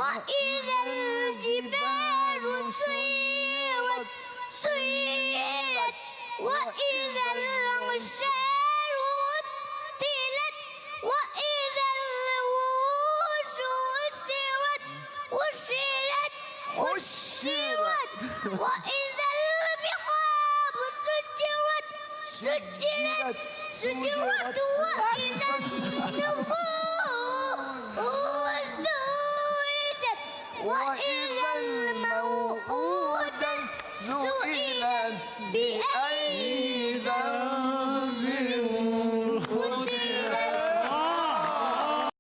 وإذا الجبال سيرت وإذا العشار عطلت وإذا الوحوش حشرت وإذا البحار سجرت وإذا النفوس